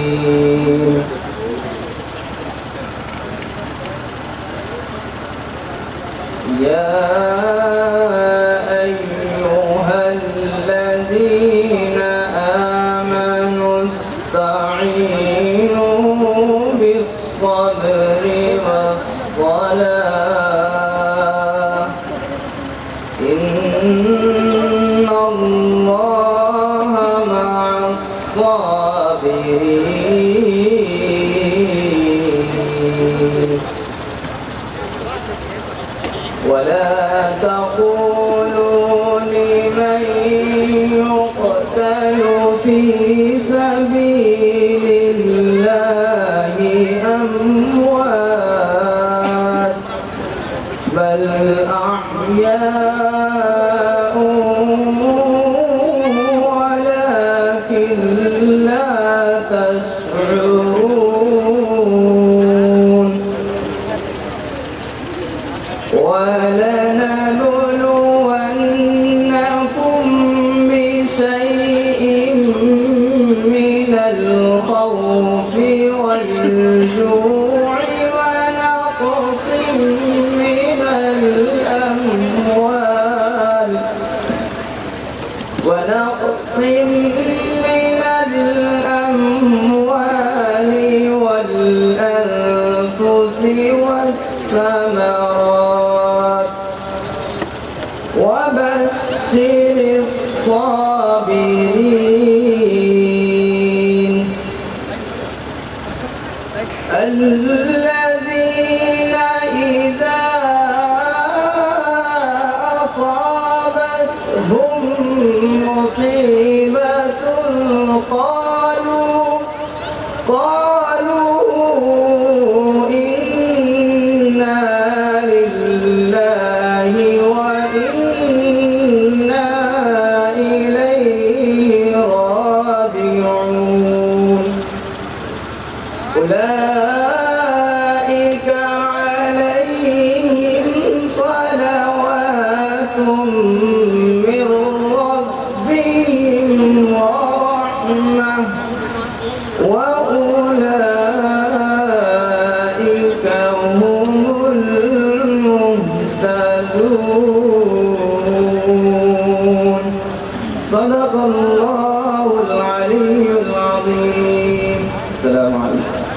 الرحيم يا أيها الذين آمنوا استعينوا بالصبر والصلاة إن الله مع الصابرين ولا تقولوا لمن يقتل في سبيل الله أموات بل أحياء ولكن لا تشعرون ولنبلونكم بشيء من الخوف والجوع ونقص من الأموال والأنفس والثمرات وبشر الصابرين الذين إذا أصابتهم مصيبة قالوا إنا لله وإنا إليه راجعون أولئك عليهم صلوات من ربهم ورحمة وأولئك هم المهتدون صدق الله العلي العظيم. السلام عليكم.